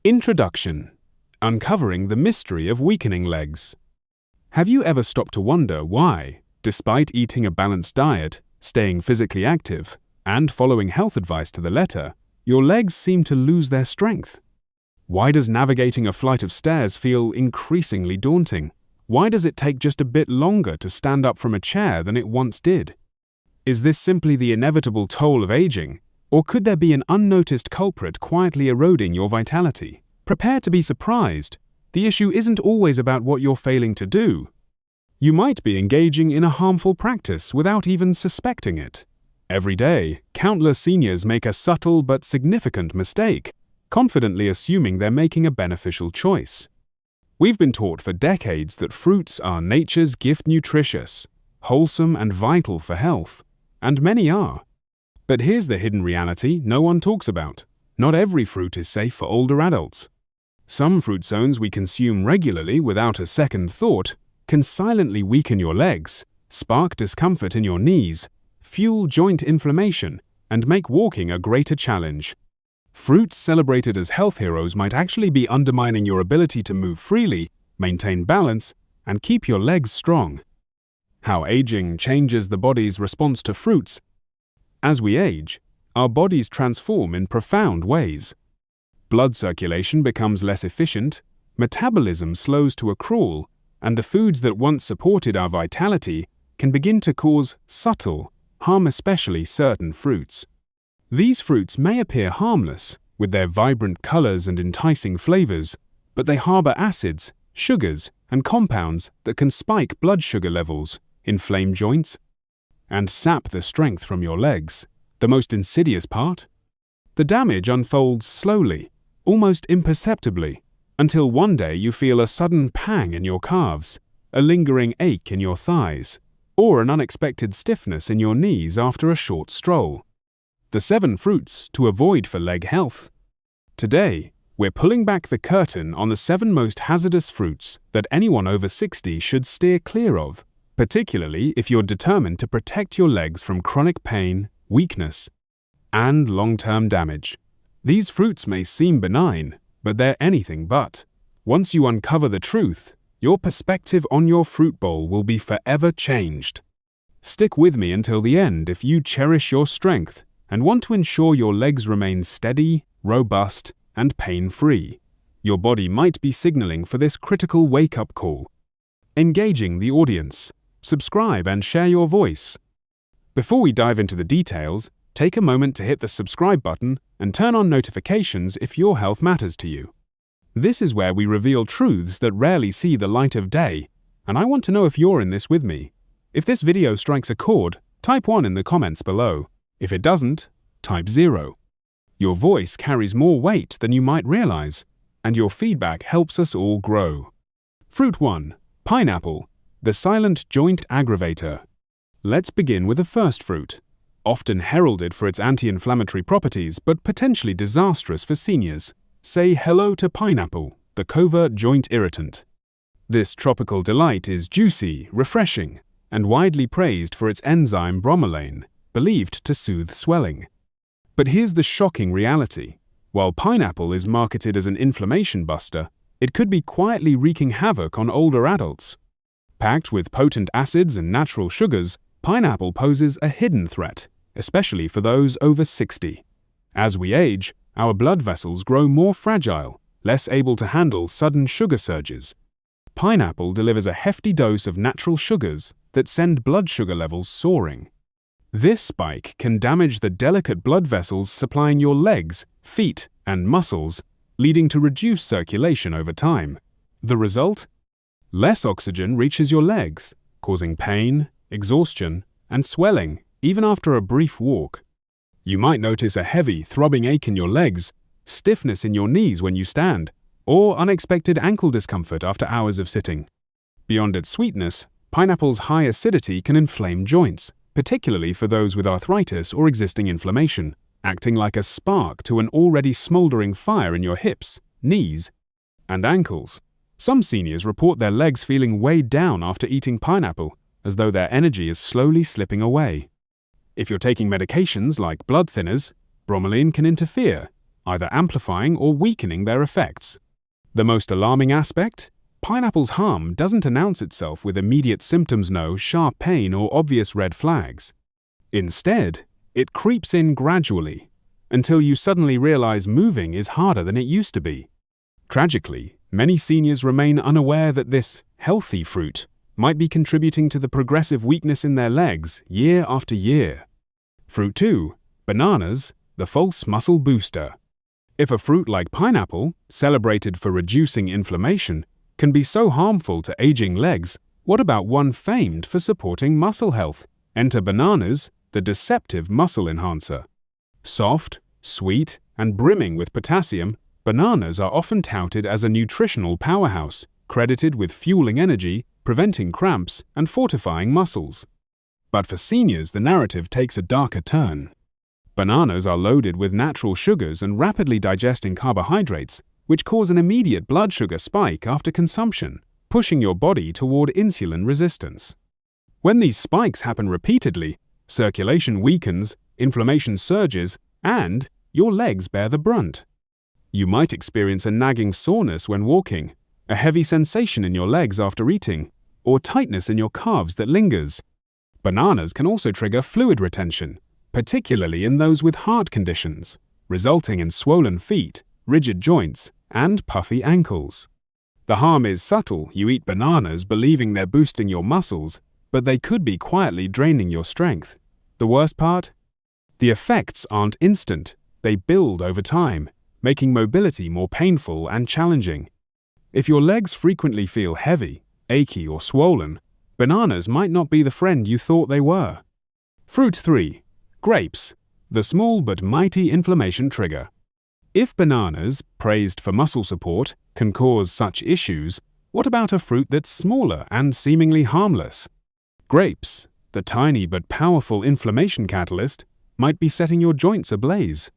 Introduction: Uncovering the mystery of weakening legs. Have you ever stopped to wonder why, despite eating a balanced diet, staying physically active, and following health advice to the letter, your legs seem to lose their strength? Why does navigating a flight of stairs feel increasingly daunting? Why does it take just a bit longer to stand up from a chair than it once did? Is this simply the inevitable toll of aging, or could there be an unnoticed culprit quietly eroding your vitality? Prepare to be surprised. The issue isn't always about what you're failing to do. You might be engaging in a harmful practice without even suspecting it. Every day, countless seniors make a subtle but significant mistake, confidently assuming they're making a beneficial choice. We've been taught for decades that fruits are nature's gift, nutritious, wholesome and vital for health, and many are. But here's the hidden reality no one talks about. Not every fruit is safe for older adults. Some fruit zones we consume regularly without a second thought can silently weaken your legs, spark discomfort in your knees, fuel joint inflammation, and make walking a greater challenge. Fruits celebrated as health heroes might actually be undermining your ability to move freely, maintain balance, and keep your legs strong. How aging changes the body's response to fruits. As we age, our bodies transform in profound ways. Blood circulation becomes less efficient, metabolism slows to a crawl, and the foods that once supported our vitality can begin to cause subtle harm, especially certain fruits. These fruits may appear harmless, with their vibrant colors and enticing flavors, but they harbor acids, sugars, and compounds that can spike blood sugar levels, inflame joints, and sap the strength from your legs. The most insidious part? The damage unfolds slowly, almost imperceptibly, until one day you feel a sudden pang in your calves, a lingering ache in your thighs, or an unexpected stiffness in your knees after a short stroll. The 7 fruits to avoid for leg health. Today, we're pulling back the curtain on the 7 most hazardous fruits that anyone over 60 should steer clear of, particularly if you're determined to protect your legs from chronic pain, weakness, and long-term damage. These fruits may seem benign, but they're anything but. Once you uncover the truth, your perspective on your fruit bowl will be forever changed. Stick with me until the end if you cherish your strength and want to ensure your legs remain steady, robust, and pain-free. Your body might be signaling for this critical wake-up call. Engaging the audience. Subscribe and share your voice. Before we dive into the details, take a moment to hit the subscribe button and turn on notifications if your health matters to you. This is where we reveal truths that rarely see the light of day, and I want to know if you're in this with me. If this video strikes a chord, type 1 in the comments below. If it doesn't, type 0. Your voice carries more weight than you might realize, and your feedback helps us all grow. Fruit 1. Pineapple, the silent joint aggravator. Let's begin with the first fruit. Often heralded for its anti-inflammatory properties but potentially disastrous for seniors. Say hello to pineapple, the covert joint irritant. This tropical delight is juicy, refreshing, and widely praised for its enzyme bromelain, believed to soothe swelling. But here's the shocking reality. While pineapple is marketed as an inflammation buster, it could be quietly wreaking havoc on older adults. Packed with potent acids and natural sugars, pineapple poses a hidden threat, especially for those over 60. As we age, our blood vessels grow more fragile, less able to handle sudden sugar surges. Pineapple delivers a hefty dose of natural sugars that send blood sugar levels soaring. This spike can damage the delicate blood vessels supplying your legs, feet, and muscles, leading to reduced circulation over time. The result? Less oxygen reaches your legs, causing pain, exhaustion, and swelling, even after a brief walk. You might notice a heavy, throbbing ache in your legs, stiffness in your knees when you stand, or unexpected ankle discomfort after hours of sitting. Beyond its sweetness, pineapple's high acidity can inflame joints, particularly for those with arthritis or existing inflammation, acting like a spark to an already smoldering fire in your hips, knees, and ankles. Some seniors report their legs feeling weighed down after eating pineapple, as though their energy is slowly slipping away. If you're taking medications like blood thinners, bromelain can interfere, either amplifying or weakening their effects. The most alarming aspect? Pineapple's harm doesn't announce itself with immediate symptoms, no sharp pain or obvious red flags. Instead, it creeps in gradually, until you suddenly realize moving is harder than it used to be. Tragically, many seniors remain unaware that this healthy fruit might be contributing to the progressive weakness in their legs year after year. Fruit 2. Bananas, the false muscle booster. If a fruit like pineapple, celebrated for reducing inflammation, can be so harmful to aging legs, what about one famed for supporting muscle health? Enter bananas, the deceptive muscle enhancer. Soft, sweet, and brimming with potassium, bananas are often touted as a nutritional powerhouse, credited with fueling energy, preventing cramps, and fortifying muscles. But for seniors, the narrative takes a darker turn. Bananas are loaded with natural sugars and rapidly digesting carbohydrates, which cause an immediate blood sugar spike after consumption, pushing your body toward insulin resistance. When these spikes happen repeatedly, circulation weakens, inflammation surges, and your legs bear the brunt. You might experience a nagging soreness when walking, a heavy sensation in your legs after eating, or tightness in your calves that lingers. Bananas can also trigger fluid retention, particularly in those with heart conditions, resulting in swollen feet, rigid joints, and puffy ankles. The harm is subtle. You eat bananas believing they're boosting your muscles, but they could be quietly draining your strength. The worst part? The effects aren't instant. They build over time, making mobility more painful and challenging. If your legs frequently feel heavy, achy, or swollen, bananas might not be the friend you thought they were. Fruit 3. Grapes, the small but mighty inflammation trigger. If bananas, praised for muscle support, can cause such issues, what about a fruit that's smaller and seemingly harmless? Grapes, the tiny but powerful inflammation catalyst, might be setting your joints ablaze.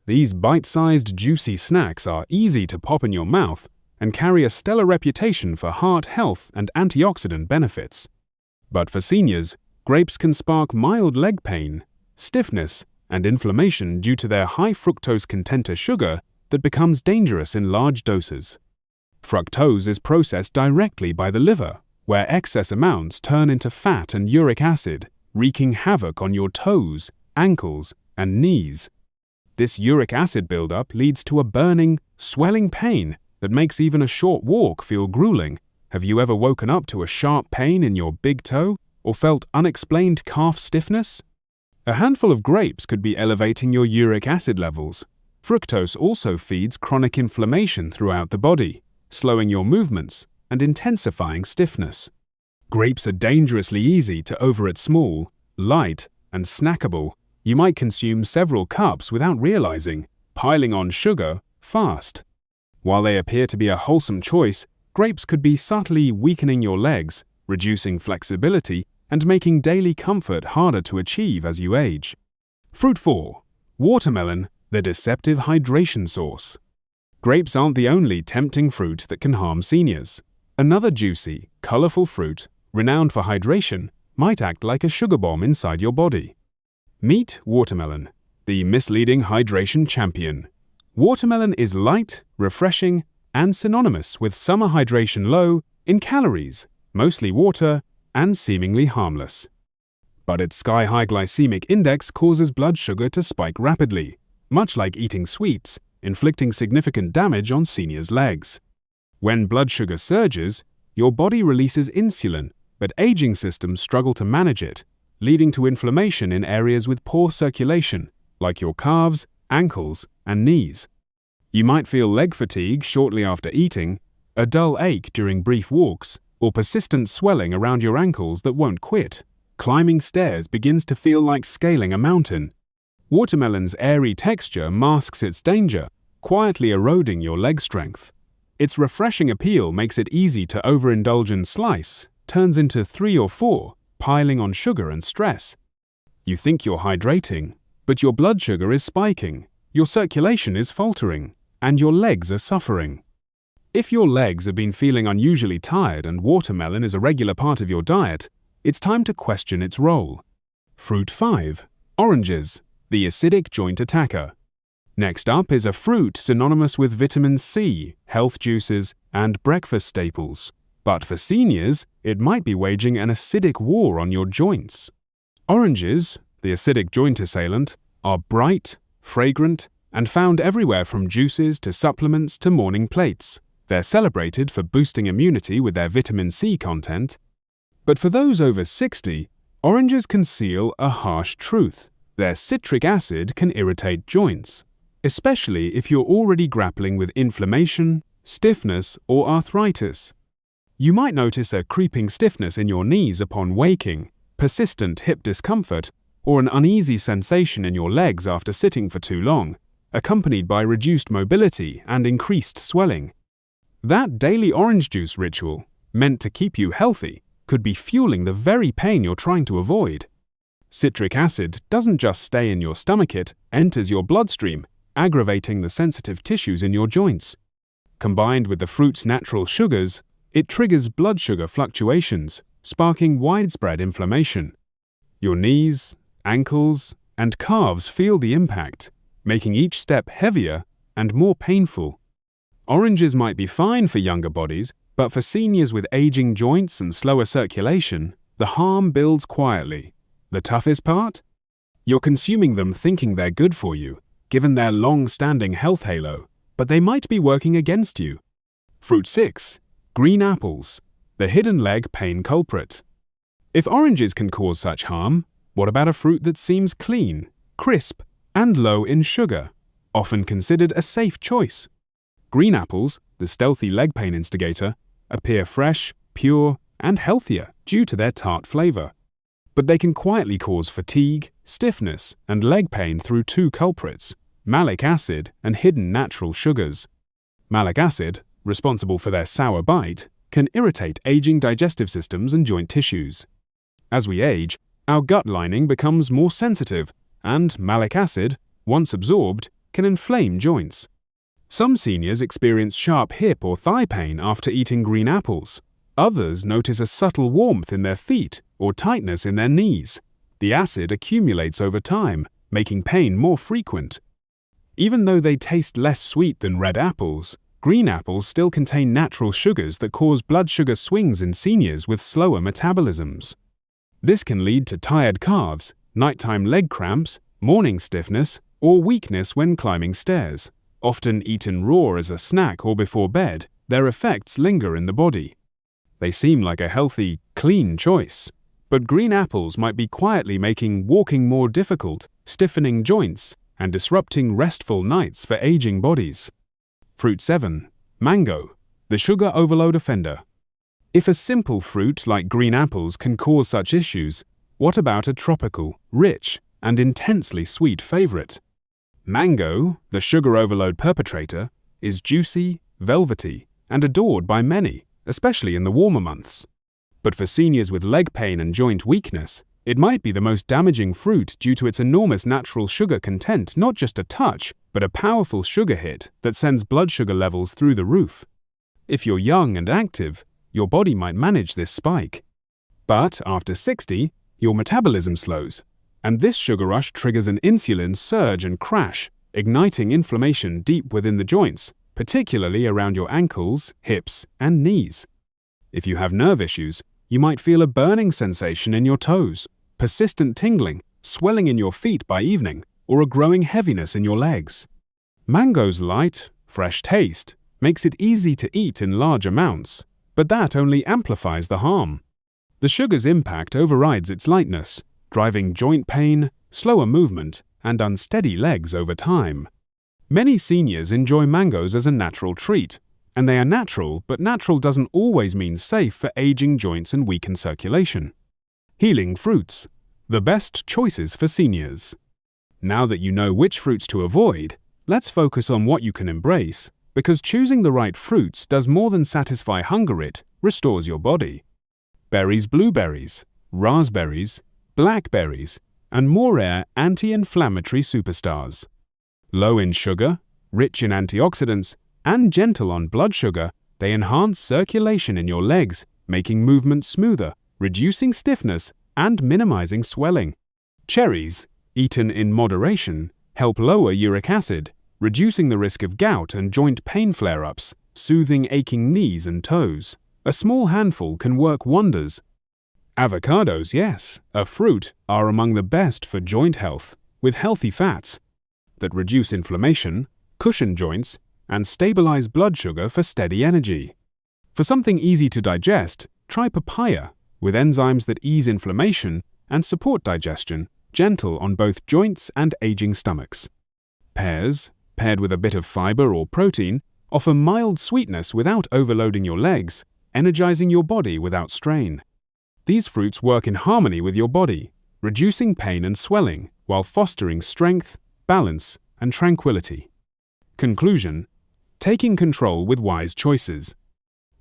These bite-sized, juicy snacks are easy to pop in your mouth and carry a stellar reputation for heart health and antioxidant benefits. But for seniors, grapes can spark mild leg pain, stiffness, and inflammation due to their high fructose content sugar that becomes dangerous in large doses. Fructose is processed directly by the liver, where excess amounts turn into fat and uric acid, wreaking havoc on your toes, ankles, and knees. This uric acid buildup leads to a burning, swelling pain that makes even a short walk feel grueling. Have you ever woken up to a sharp pain in your big toe or felt unexplained calf stiffness? A handful of grapes could be elevating your uric acid levels. Fructose also feeds chronic inflammation throughout the body, slowing your movements and intensifying stiffness. Grapes are dangerously easy to overeat. Small, light, and snackable. You might consume several cups without realizing, piling on sugar fast. While they appear to be a wholesome choice, grapes could be subtly weakening your legs, reducing flexibility, and making daily comfort harder to achieve as you age. Fruit 4. Watermelon, the deceptive hydration source. Grapes aren't the only tempting fruit that can harm seniors. Another juicy, colorful fruit, renowned for hydration, might act like a sugar bomb inside your body. Meet watermelon, the misleading hydration champion. Watermelon is light, refreshing, and synonymous with summer hydration, low in calories, mostly water, and seemingly harmless. But its sky-high glycemic index causes blood sugar to spike rapidly, much like eating sweets, inflicting significant damage on seniors' legs. When blood sugar surges, your body releases insulin, but aging systems struggle to manage it, leading to inflammation in areas with poor circulation, like your calves, ankles, and knees. You might feel leg fatigue shortly after eating, a dull ache during brief walks, or persistent swelling around your ankles that won't quit. Climbing stairs begins to feel like scaling a mountain. Watermelon's airy texture masks its danger, quietly eroding your leg strength. Its refreshing appeal makes it easy to overindulge and slice, turns into 3 or 4, piling on sugar and stress. You think you're hydrating, but your blood sugar is spiking, your circulation is faltering, and your legs are suffering. If your legs have been feeling unusually tired and watermelon is a regular part of your diet, it's time to question its role. Fruit 5. Oranges, the acidic joint attacker. Next up is a fruit synonymous with vitamin C, health juices, and breakfast staples. But for seniors, it might be waging an acidic war on your joints. Oranges, the acidic joint assailant, are bright, fragrant, and found everywhere from juices to supplements to morning plates. They're celebrated for boosting immunity with their vitamin C content. But for those over 60, oranges conceal a harsh truth. Their citric acid can irritate joints, especially if you're already grappling with inflammation, stiffness, or arthritis. You might notice a creeping stiffness in your knees upon waking, persistent hip discomfort, or an uneasy sensation in your legs after sitting for too long, accompanied by reduced mobility and increased swelling. That daily orange juice ritual, meant to keep you healthy, could be fueling the very pain you're trying to avoid. Citric acid doesn't just stay in your stomach, it enters your bloodstream, aggravating the sensitive tissues in your joints. Combined with the fruit's natural sugars, it triggers blood sugar fluctuations, sparking widespread inflammation. Your knees, ankles, and calves feel the impact, making each step heavier and more painful. Oranges might be fine for younger bodies, but for seniors with aging joints and slower circulation, the harm builds quietly. The toughest part? You're consuming them thinking they're good for you, given their long-standing health halo, but they might be working against you. Fruit 6. Green apples, the hidden leg pain culprit. If oranges can cause such harm, what about a fruit that seems clean, crisp, and low in sugar, often considered a safe choice? Green apples, the stealthy leg pain instigator, appear fresh, pure, and healthier due to their tart flavor. But they can quietly cause fatigue, stiffness, and leg pain through two culprits: malic acid and hidden natural sugars. Malic acid, responsible for their sour bite, can irritate aging digestive systems and joint tissues. As we age, our gut lining becomes more sensitive, and malic acid, once absorbed, can inflame joints. Some seniors experience sharp hip or thigh pain after eating green apples. Others notice a subtle warmth in their feet or tightness in their knees. The acid accumulates over time, making pain more frequent. Even though they taste less sweet than red apples, green apples still contain natural sugars that cause blood sugar swings in seniors with slower metabolisms. This can lead to tired calves, nighttime leg cramps, morning stiffness, or weakness when climbing stairs. Often eaten raw as a snack or before bed, their effects linger in the body. They seem like a healthy, clean choice, but green apples might be quietly making walking more difficult, stiffening joints, and disrupting restful nights for aging bodies. Fruit 7. Mango, the sugar overload offender. If a simple fruit like green apples can cause such issues, what about a tropical, rich, and intensely sweet favorite? Mango, the sugar overload perpetrator, is juicy, velvety, and adored by many, especially in the warmer months. But for seniors with leg pain and joint weakness, it might be the most damaging fruit due to its enormous natural sugar content, not just a touch, but a powerful sugar hit that sends blood sugar levels through the roof. If you're young and active, your body might manage this spike. But after 60, your metabolism slows, and this sugar rush triggers an insulin surge and crash, igniting inflammation deep within the joints, particularly around your ankles, hips, and knees. If you have nerve issues, you might feel a burning sensation in your toes, persistent tingling, swelling in your feet by evening, or a growing heaviness in your legs. Mango's light, fresh taste makes it easy to eat in large amounts, but that only amplifies the harm. The sugar's impact overrides its lightness, driving joint pain, slower movement, and unsteady legs over time. Many seniors enjoy mangoes as a natural treat, and they are natural, but natural doesn't always mean safe for aging joints and weakened circulation. Healing fruits, the best choices for seniors. Now that you know which fruits to avoid, let's focus on what you can embrace, because choosing the right fruits does more than satisfy hunger, it restores your body. Berries, blueberries, raspberries, blackberries, and more rare anti-inflammatory superstars. Low in sugar, rich in antioxidants, and gentle on blood sugar, they enhance circulation in your legs, making movement smoother, reducing stiffness, and minimizing swelling. Cherries, eaten in moderation, help lower uric acid, reducing the risk of gout and joint pain flare-ups, soothing aching knees and toes. A small handful can work wonders. Avocados, yes, a fruit, are among the best for joint health, with healthy fats that reduce inflammation, cushion joints, and stabilize blood sugar for steady energy. For something easy to digest, try papaya, with enzymes that ease inflammation and support digestion, gentle on both joints and aging stomachs. Pears, paired with a bit of fiber or protein, offer mild sweetness without overloading your legs, energizing your body without strain. These fruits work in harmony with your body, reducing pain and swelling while fostering strength, balance, and tranquility. Conclusion: taking control with wise choices.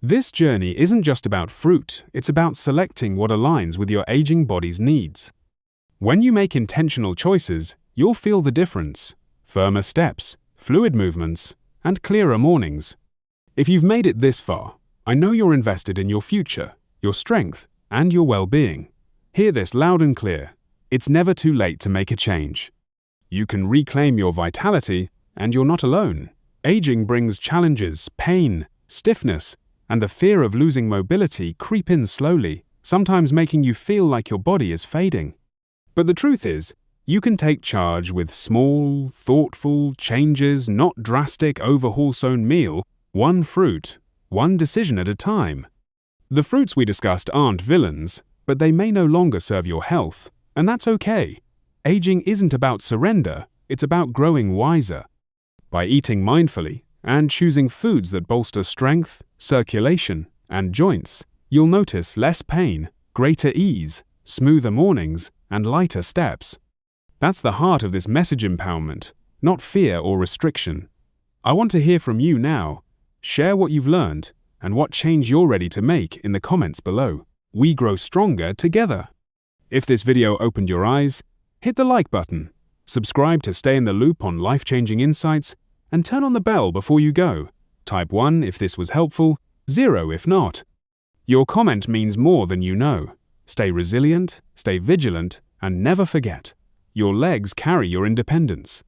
This journey isn't just about fruit, it's about selecting what aligns with your aging body's needs. When you make intentional choices, you'll feel the difference: firmer steps, fluid movements, and clearer mornings. If you've made it this far, I know you're invested in your future, your strength, and your well-being. Hear this loud and clear: it's never too late to make a change. You can reclaim your vitality, and you're not alone. Aging brings challenges, pain, stiffness, and the fear of losing mobility creep in slowly, sometimes making you feel like your body is fading. But the truth is, you can take charge with small, thoughtful changes, not drastic overhaul-sown meal, one fruit, one decision at a time. The fruits we discussed aren't villains, but they may no longer serve your health, and that's okay. Aging isn't about surrender, it's about growing wiser. By eating mindfully and choosing foods that bolster strength, circulation, and joints, you'll notice less pain, greater ease, smoother mornings, and lighter steps. That's the heart of this message: empowerment, not fear or restriction. I want to hear from you now. Share what you've learned and what change you're ready to make in the comments below. We grow stronger together. If this video opened your eyes, hit the like button, subscribe to stay in the loop on life-changing insights, and turn on the bell before you go. Type 1 if this was helpful, 0 if not. Your comment means more than you know. Stay resilient, stay vigilant, and never forget: your legs carry your independence.